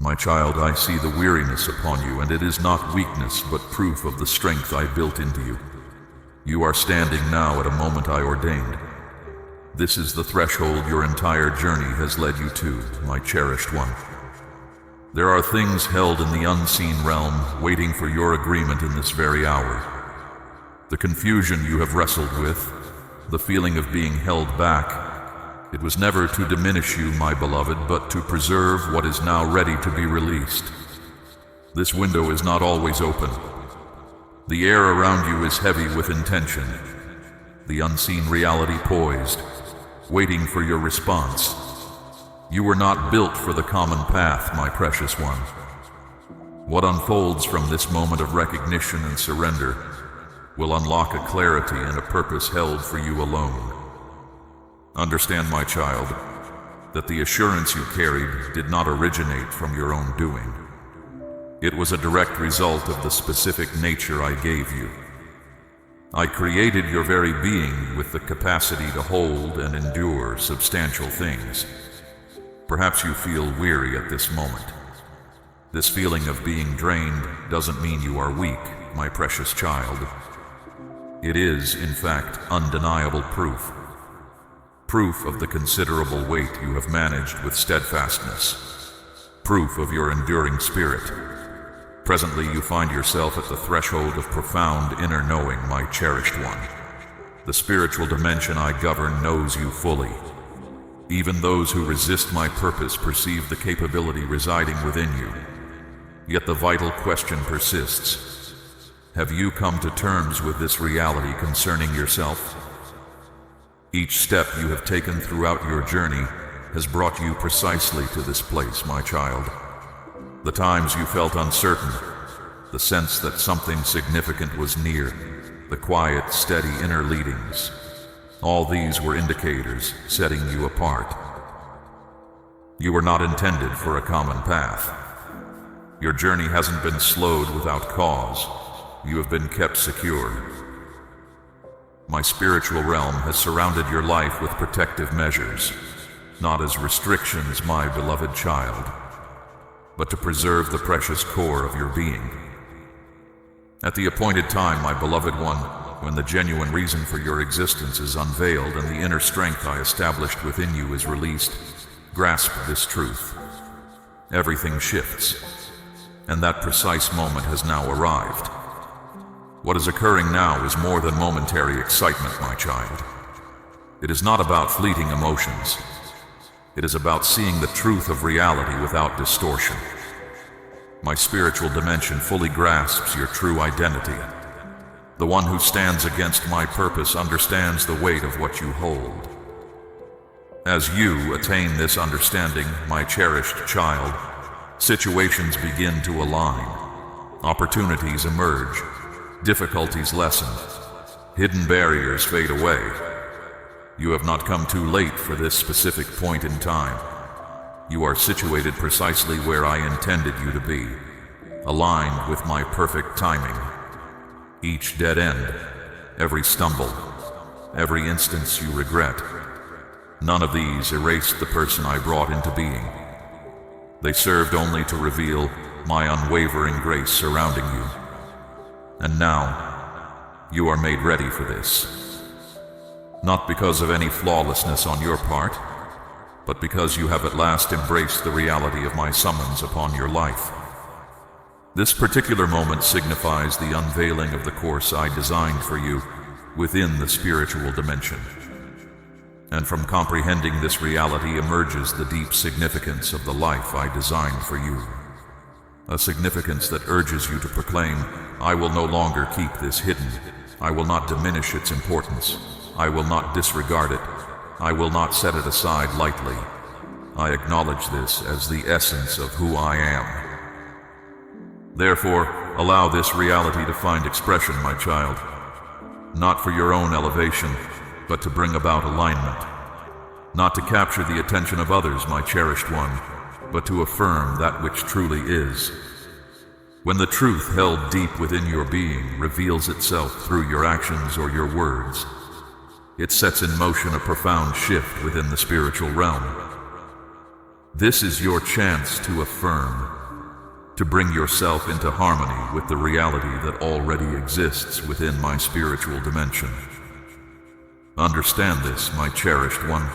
My child, I see the weariness upon you, and it is not weakness, but proof of the strength I built into you. You are standing now at a moment I ordained. This is the threshold your entire journey has led you to, my cherished one. There are things held in the unseen realm, waiting for your agreement in this very hour. The confusion you have wrestled with, the feeling of being held back, it was never to diminish you, my beloved, but to preserve what is now ready to be released. This window is not always open. The air around you is heavy with intention, the unseen reality poised, waiting for your response. You were not built for the common path, my precious one. What unfolds from this moment of recognition and surrender will unlock a clarity and a purpose held for you alone. Understand, my child, that the assurance you carried did not originate from your own doing. It was a direct result of the specific nature I gave you. I created your very being with the capacity to hold and endure substantial things. Perhaps you feel weary at this moment. This feeling of being drained doesn't mean you are weak, my precious child. It is, in fact, undeniable proof. Proof of the considerable weight you have managed with steadfastness. Proof of your enduring spirit. Presently you find yourself at the threshold of profound inner knowing, my cherished one. The spiritual dimension I govern knows you fully. Even those who resist my purpose perceive the capability residing within you. Yet the vital question persists. Have you come to terms with this reality concerning yourself? Each step you have taken throughout your journey has brought you precisely to this place, my child. The times you felt uncertain, the sense that something significant was near, the quiet, steady inner leadings, all these were indicators setting you apart. You were not intended for a common path. Your journey hasn't been slowed without cause. You have been kept secure. My spiritual realm has surrounded your life with protective measures, not as restrictions, my beloved child, but to preserve the precious core of your being. At the appointed time, my beloved one, when the genuine reason for your existence is unveiled and the inner strength I established within you is released, grasp this truth. Everything shifts, and that precise moment has now arrived. What is occurring now is more than momentary excitement, my child. It is not about fleeting emotions. It is about seeing the truth of reality without distortion. My spiritual dimension fully grasps your true identity. The one who stands against my purpose understands the weight of what you hold. As you attain this understanding, my cherished child, situations begin to align. Opportunities emerge. Difficulties lessen. Hidden barriers fade away. You have not come too late for this specific point in time. You are situated precisely where I intended you to be, aligned with my perfect timing. Each dead end, every stumble, every instance you regret, none of these erased the person I brought into being. They served only to reveal my unwavering grace surrounding you. And now, you are made ready for this. Not because of any flawlessness on your part, but because you have at last embraced the reality of my summons upon your life. This particular moment signifies the unveiling of the course I designed for you within the spiritual dimension. And from comprehending this reality emerges the deep significance of the life I designed for you. A significance that urges you to proclaim, I will no longer keep this hidden. I will not diminish its importance. I will not disregard it. I will not set it aside lightly. I acknowledge this as the essence of who I am. Therefore, allow this reality to find expression, my child. Not for your own elevation, but to bring about alignment. Not to capture the attention of others, my cherished one, but to affirm that which truly is. When the truth held deep within your being reveals itself through your actions or your words, it sets in motion a profound shift within the spiritual realm. This is your chance to affirm, to bring yourself into harmony with the reality that already exists within my spiritual dimension. Understand this, my cherished one.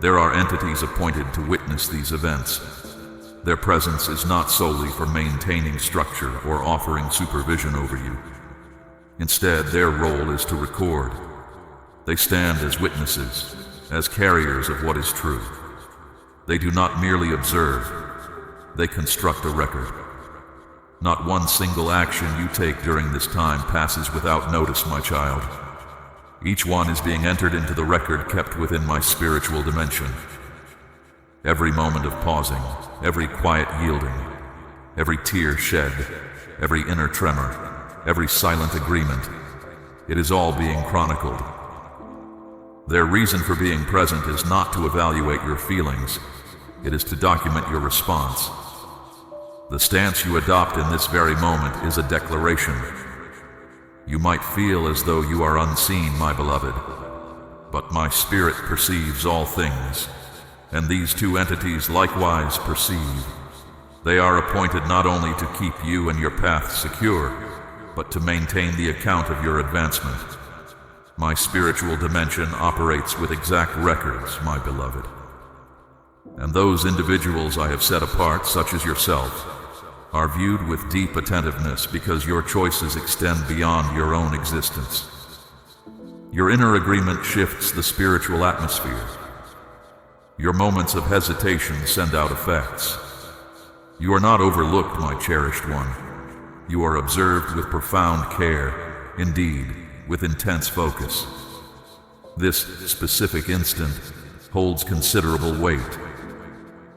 There are entities appointed to witness these events. Their presence is not solely for maintaining structure or offering supervision over you. Instead, their role is to record. They stand as witnesses, as carriers of what is true. They do not merely observe, they construct a record. Not one single action you take during this time passes without notice, my child. Each one is being entered into the record kept within my spiritual dimension. Every moment of pausing, every quiet yielding, every tear shed, every inner tremor, every silent agreement, it is all being chronicled. Their reason for being present is not to evaluate your feelings, it is to document your response. The stance you adopt in this very moment is a declaration. You might feel as though you are unseen, my beloved, but my spirit perceives all things, and these two entities likewise perceive. They are appointed not only to keep you and your path secure, but to maintain the account of your advancement. My spiritual dimension operates with exact records, my beloved. And those individuals I have set apart, such as yourself, are viewed with deep attentiveness because your choices extend beyond your own existence. Your inner agreement shifts the spiritual atmosphere. Your moments of hesitation send out effects. You are not overlooked, my cherished one. You are observed with profound care, indeed, with intense focus. This specific instant holds considerable weight.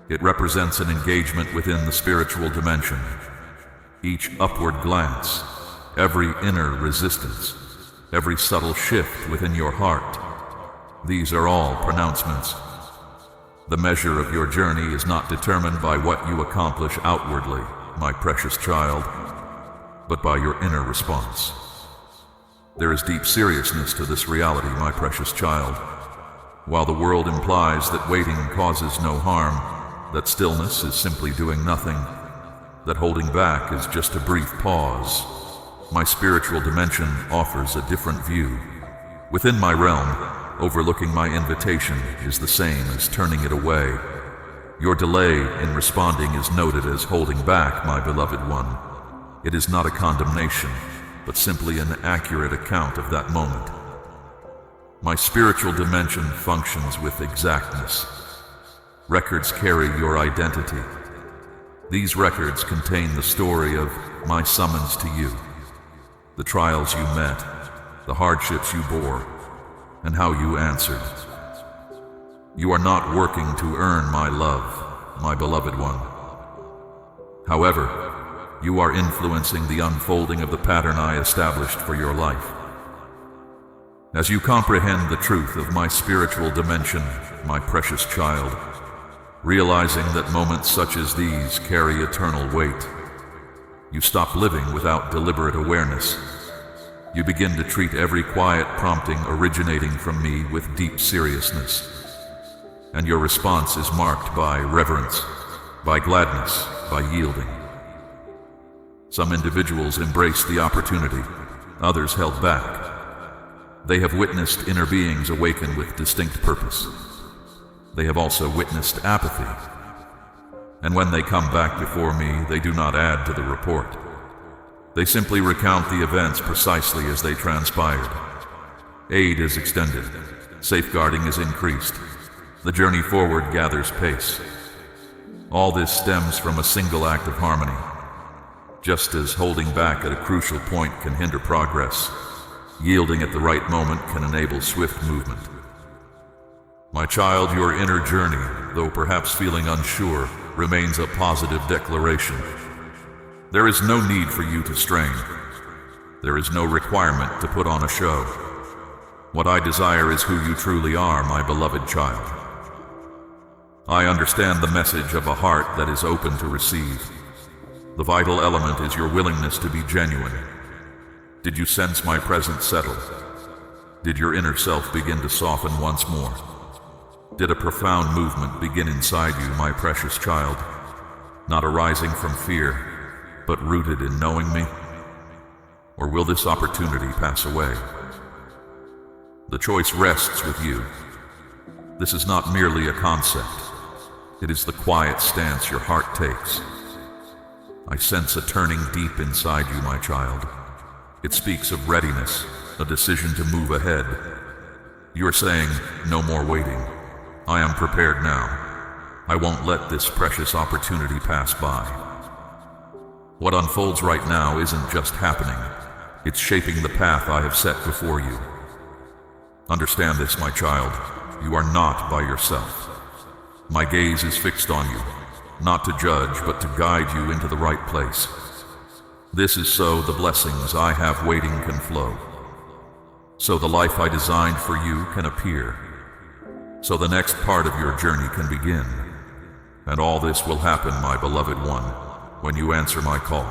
It represents an engagement within the spiritual dimension. Each upward glance, every inner resistance, every subtle shift within your heart, these are all pronouncements. The measure of your journey is not determined by what you accomplish outwardly, my precious child, but by your inner response. There is deep seriousness to this reality, my precious child. While the world implies that waiting causes no harm, that stillness is simply doing nothing, that holding back is just a brief pause, my spiritual dimension offers a different view. Within my realm, overlooking my invitation is the same as turning it away. Your delay in responding is noted as holding back, my beloved one. It is not a condemnation, but simply an accurate account of that moment. My spiritual dimension functions with exactness. Records carry your identity. These records contain the story of my summons to you, the trials you met, the hardships you bore, and how you answered. You are not working to earn my love, my beloved one. However, you are influencing the unfolding of the pattern I established for your life. As you comprehend the truth of my spiritual dimension, my precious child, realizing that moments such as these carry eternal weight, you stop living without deliberate awareness. You begin to treat every quiet prompting originating from me with deep seriousness. And your response is marked by reverence, by gladness, by yielding. Some individuals embraced the opportunity, others held back. They have witnessed inner beings awaken with distinct purpose. They have also witnessed apathy. And when they come back before me, they do not add to the report. They simply recount the events precisely as they transpired. Aid is extended. Safeguarding is increased. The journey forward gathers pace. All this stems from a single act of harmony. Just as holding back at a crucial point can hinder progress, yielding at the right moment can enable swift movement. My child, your inner journey, though perhaps feeling unsure, remains a positive declaration. There is no need for you to strain. There is no requirement to put on a show. What I desire is who you truly are, my beloved child. I understand the message of a heart that is open to receive. The vital element is your willingness to be genuine. Did you sense my presence settle? Did your inner self begin to soften once more? Did a profound movement begin inside you, my precious child, not arising from fear, but rooted in knowing me? Or will this opportunity pass away? The choice rests with you. This is not merely a concept. It is the quiet stance your heart takes. I sense a turning deep inside you, my child. It speaks of readiness, a decision to move ahead. You are saying, no more waiting. I am prepared now. I won't let this precious opportunity pass by. What unfolds right now isn't just happening. It's shaping the path I have set before you. Understand this, my child. You are not by yourself. My gaze is fixed on you, not to judge, but to guide you into the right place. This is so the blessings I have waiting can flow. So the life I designed for you can appear. So the next part of your journey can begin. And all this will happen, my beloved one, when you answer my call.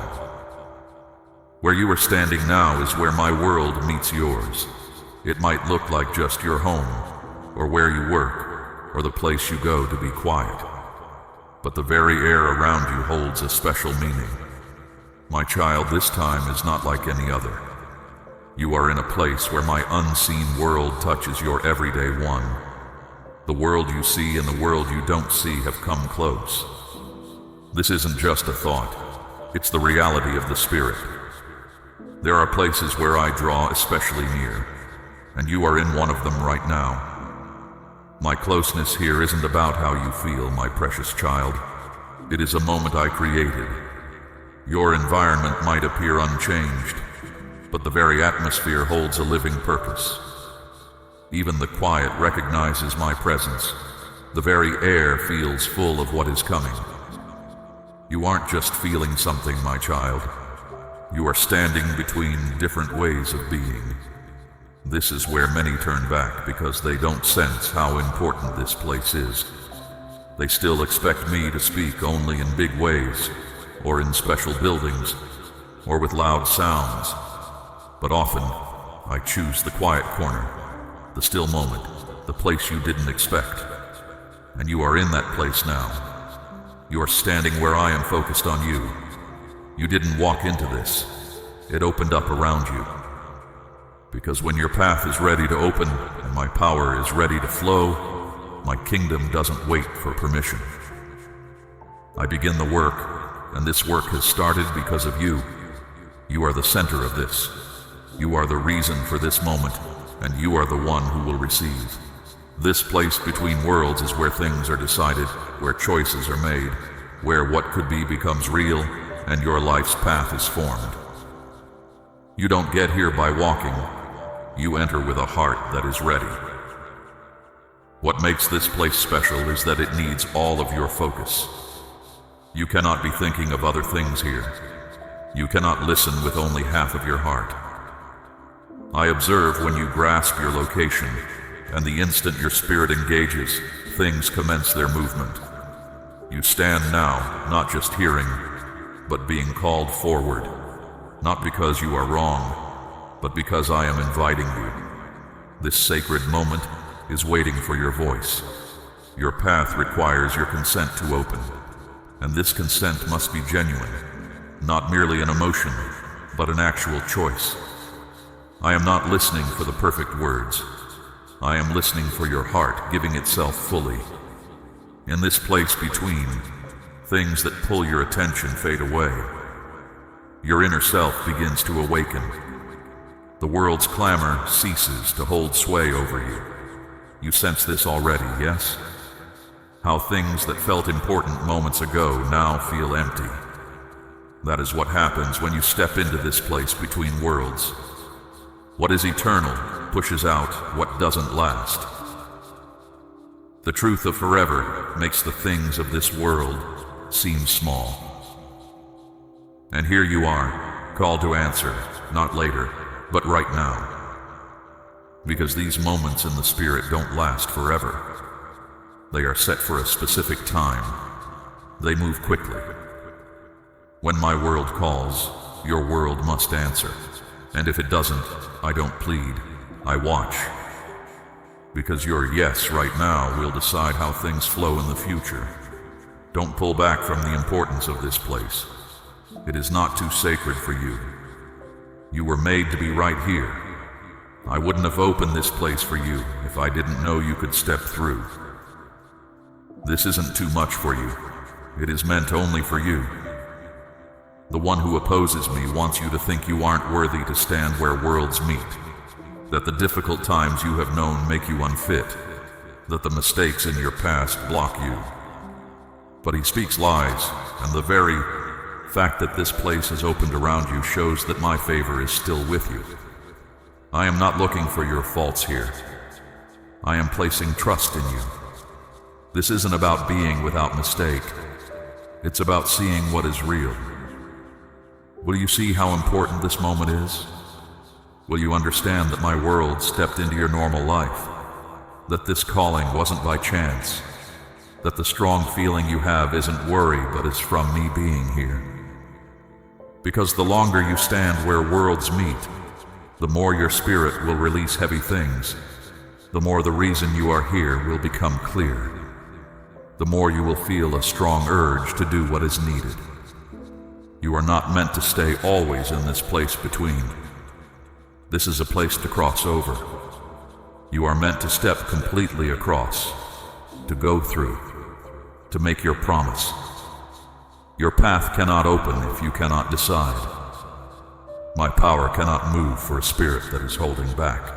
Where you are standing now is where my world meets yours. It might look like just your home, or where you work, or the place you go to be quiet. But the very air around you holds a special meaning. My child, this time is not like any other. You are in a place where my unseen world touches your everyday one. The world you see and the world you don't see have come close. This isn't just a thought. It's the reality of the spirit. There are places where I draw especially near, and you are in one of them right now. My closeness here isn't about how you feel, my precious child. It is a moment I created. Your environment might appear unchanged, but the very atmosphere holds a living purpose. Even the quiet recognizes my presence. The very air feels full of what is coming. You aren't just feeling something, my child. You are standing between different ways of being. This is where many turn back because they don't sense how important this place is. They still expect me to speak only in big ways, or in special buildings, or with loud sounds. But often, I choose the quiet corner, the still moment, the place you didn't expect. And you are in that place now. You are standing where I am focused on you. You didn't walk into this. It opened up around you. Because when your path is ready to open and my power is ready to flow, my kingdom doesn't wait for permission. I begin the work, and this work has started because of you. You are the center of this. You are the reason for this moment, and you are the one who will receive. This place between worlds is where things are decided, where choices are made, where what could be becomes real, and your life's path is formed. You don't get here by walking. You enter with a heart that is ready. What makes this place special is that it needs all of your focus. You cannot be thinking of other things here. You cannot listen with only half of your heart. I observe when you grasp your location, and the instant your spirit engages, things commence their movement. You stand now, not just hearing, but being called forward, not because you are wrong, but because I am inviting you. This sacred moment is waiting for your voice. Your path requires your consent to open, and this consent must be genuine, not merely an emotion, but an actual choice. I am not listening for the perfect words. I am listening for your heart giving itself fully. In this place between, things that pull your attention fade away. Your inner self begins to awaken. The world's clamor ceases to hold sway over you. You sense this already, yes? How things that felt important moments ago now feel empty. That is what happens when you step into this place between worlds. What is eternal pushes out what doesn't last. The truth of forever makes the things of this world seem small. And here you are, called to answer, not later, but right now. Because these moments in the spirit don't last forever. They are set for a specific time. They move quickly. When my world calls, your world must answer. And if it doesn't, I don't plead, I watch. because your yes right now will decide how things flow in the future. Don't pull back from the importance of this place. It is not too sacred for you. You were made to be right here. I wouldn't have opened this place for you if I didn't know you could step through. This isn't too much for you. It is meant only for you. The one who opposes me wants you to think you aren't worthy to stand where worlds meet, that the difficult times you have known make you unfit, that the mistakes in your past block you. But he speaks lies, and the very fact that this place is opened around you shows that my favor is still with you. I am not looking for your faults here. I am placing trust in you. This isn't about being without mistake. It's about seeing what is real. Will you see how important this moment is? Will you understand that my world stepped into your normal life? That this calling wasn't by chance? That the strong feeling you have isn't worry, but is from me being here? Because the longer you stand where worlds meet, the more your spirit will release heavy things, the more the reason you are here will become clear, the more you will feel a strong urge to do what is needed. You are not meant to stay always in this place between. This is a place to cross over. You are meant to step completely across, to go through, to make your promise. Your path cannot open if you cannot decide. My power cannot move for a spirit that is holding back.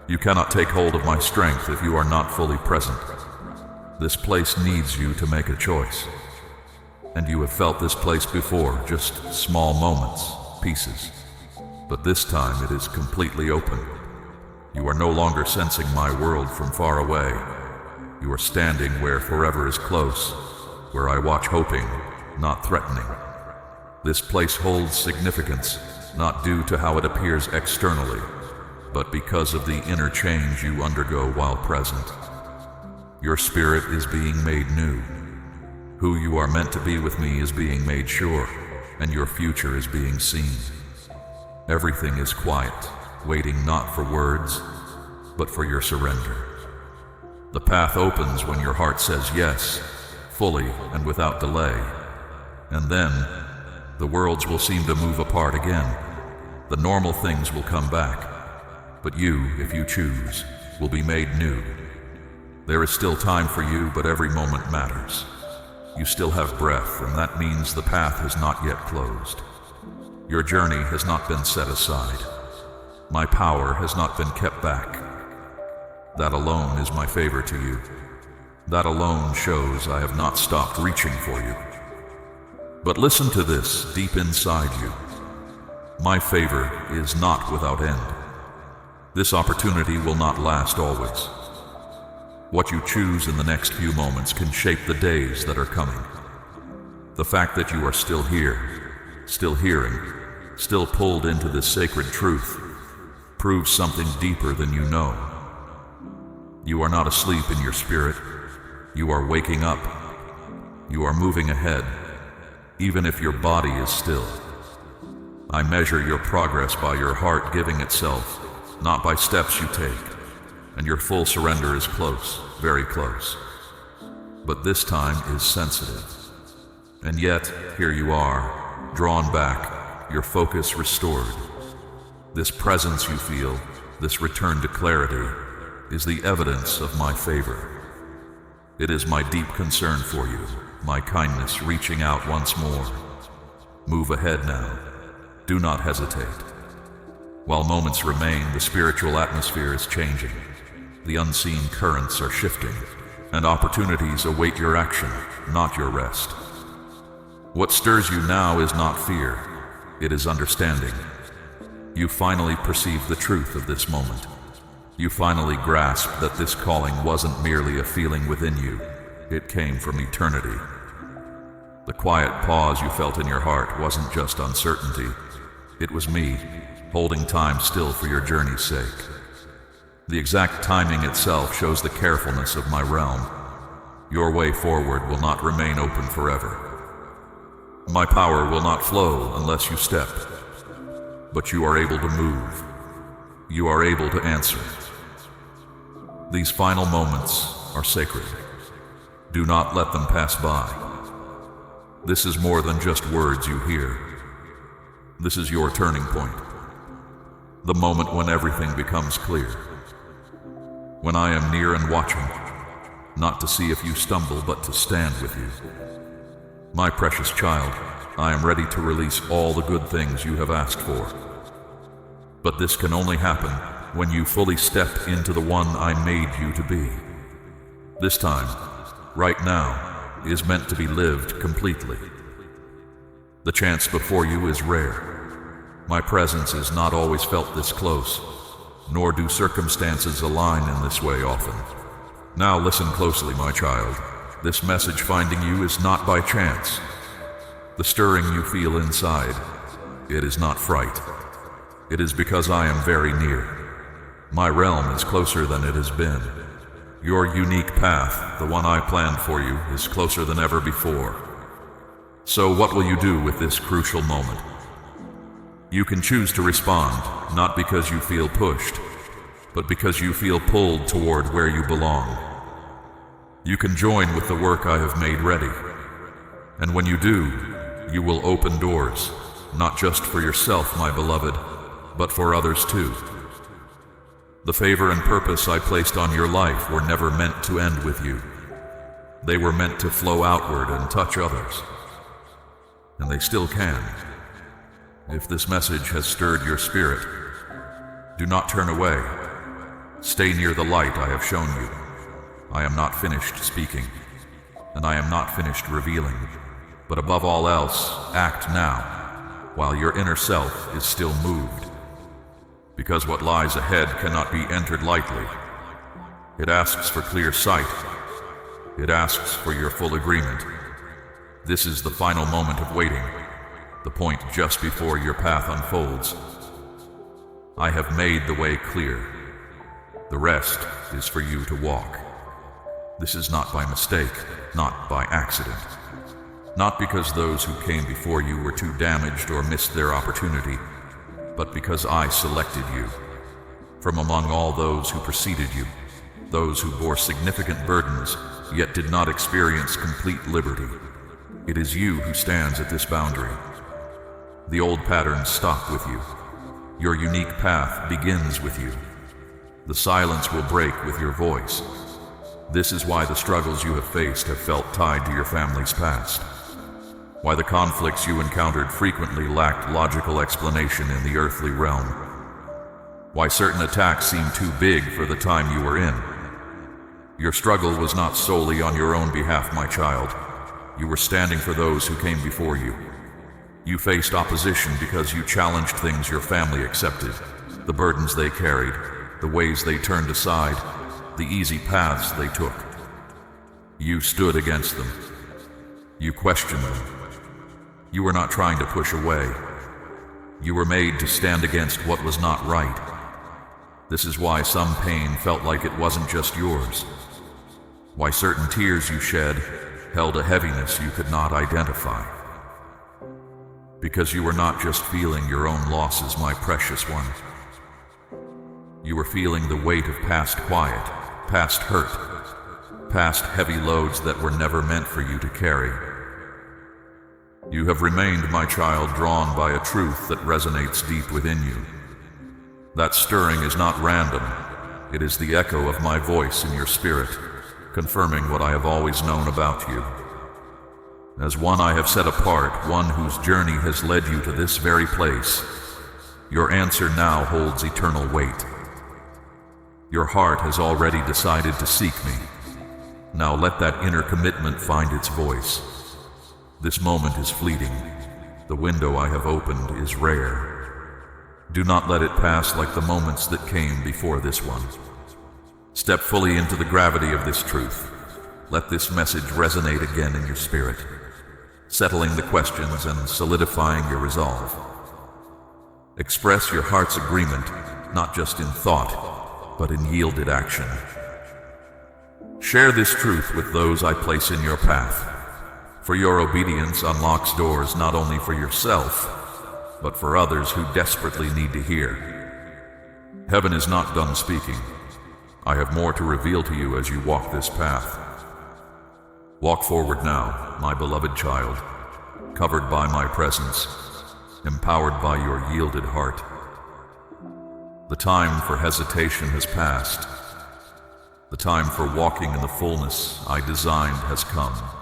You cannot take hold of my strength if you are not fully present. This place needs you to make a choice. And you have felt this place before, just small moments, pieces. But this time it is completely open. You are no longer sensing my world from far away. You are standing where forever is close, where I watch hoping, not threatening. This place holds significance, not due to how it appears externally, but because of the inner change you undergo while present. Your spirit is being made new. Who you are meant to be with me is being made sure, and your future is being seen. Everything is quiet, waiting not for words, but for your surrender. The path opens when your heart says yes, fully and without delay. And then, the worlds will seem to move apart again. The normal things will come back. But you, if you choose, will be made new. There is still time for you, but every moment matters. You still have breath, and that means the path has not yet closed. Your journey has not been set aside. My power has not been kept back. That alone is my favor to you. That alone shows I have not stopped reaching for you. But listen to this deep inside you. My favor is not without end. This opportunity will not last always. What you choose in the next few moments can shape the days that are coming. The fact that you are still here, still hearing, still pulled into this sacred truth, proves something deeper than you know. You are not asleep in your spirit. You are waking up. You are moving ahead, even if your body is still. I measure your progress by your heart giving itself, not by steps you take, and your full surrender is close, very close. But this time is sensitive. And yet, here you are, drawn back, your focus restored. This presence you feel, this return to clarity, is the evidence of my favor. It is my deep concern for you, my kindness reaching out once more. Move ahead now. Do not hesitate. While moments remain, the spiritual atmosphere is changing. The unseen currents are shifting, and opportunities await your action, not your rest. What stirs you now is not fear, it is understanding. You finally perceive the truth of this moment. You finally grasp that this calling wasn't merely a feeling within you, it came from eternity. The quiet pause you felt in your heart wasn't just uncertainty, it was me, holding time still for your journey's sake. The exact timing itself shows the carefulness of my realm. Your way forward will not remain open forever. My power will not flow unless you step, but you are able to move. You are able to answer. These final moments are sacred. Do not let them pass by. This is more than just words you hear. This is your turning point. The moment when everything becomes clear. When I am near and watching, not to see if you stumble, but to stand with you. My precious child, I am ready to release all the good things you have asked for. But this can only happen when you fully step into the one I made you to be. This time, right now, is meant to be lived completely. The chance before you is rare. My presence is not always felt this close, nor do circumstances align in this way often. Now listen closely, my child. This message finding you is not by chance. The stirring you feel inside, it is not fright. It is because I am very near. My realm is closer than it has been. Your unique path, the one I planned for you, is closer than ever before. So what will you do with this crucial moment? You can choose to respond, not because you feel pushed, but because you feel pulled toward where you belong. You can join with the work I have made ready. And when you do, you will open doors, not just for yourself, my beloved, but for others too. The favor and purpose I placed on your life were never meant to end with you. They were meant to flow outward and touch others. And they still can. If this message has stirred your spirit, do not turn away. Stay near the light I have shown you. I am not finished speaking, and I am not finished revealing. But above all else, act now, while your inner self is still moved. Because what lies ahead cannot be entered lightly. It asks for clear sight. It asks for your full agreement. This is the final moment of waiting, the point just before your path unfolds. I have made the way clear. The rest is for you to walk. This is not by mistake, not by accident. Not because those who came before you were too damaged or missed their opportunity, but because I selected you. From among all those who preceded you, those who bore significant burdens, yet did not experience complete liberty, it is you who stands at this boundary. The old patterns stop with you. Your unique path begins with you. The silence will break with your voice. This is why the struggles you have faced have felt tied to your family's past. Why the conflicts you encountered frequently lacked logical explanation in the earthly realm. Why certain attacks seemed too big for the time you were in. Your struggle was not solely on your own behalf, my child. You were standing for those who came before you. You faced opposition because you challenged things your family accepted, the burdens they carried, the ways they turned aside, the easy paths they took. You stood against them. You questioned them. You were not trying to push away. You were made to stand against what was not right. This is why some pain felt like it wasn't just yours. Why certain tears you shed held a heaviness you could not identify. Because you were not just feeling your own losses, my precious one. You were feeling the weight of past quiet, past hurt, past heavy loads that were never meant for you to carry. You have remained, my child, drawn by a truth that resonates deep within you. That stirring is not random. It is the echo of my voice in your spirit, confirming what I have always known about you. As one I have set apart, one whose journey has led you to this very place, your answer now holds eternal weight. Your heart has already decided to seek me. Now let that inner commitment find its voice. This moment is fleeting. The window I have opened is rare. Do not let it pass like the moments that came before this one. Step fully into the gravity of this truth. Let this message resonate again in your spirit, settling the questions and solidifying your resolve. Express your heart's agreement, not just in thought, but in yielded action. Share this truth with those I place in your path, for your obedience unlocks doors not only for yourself, but for others who desperately need to hear. Heaven is not done speaking. I have more to reveal to you as you walk this path. Walk forward now, my beloved child, covered by my presence, empowered by your yielded heart. The time for hesitation has passed. The time for walking in the fullness I designed has come.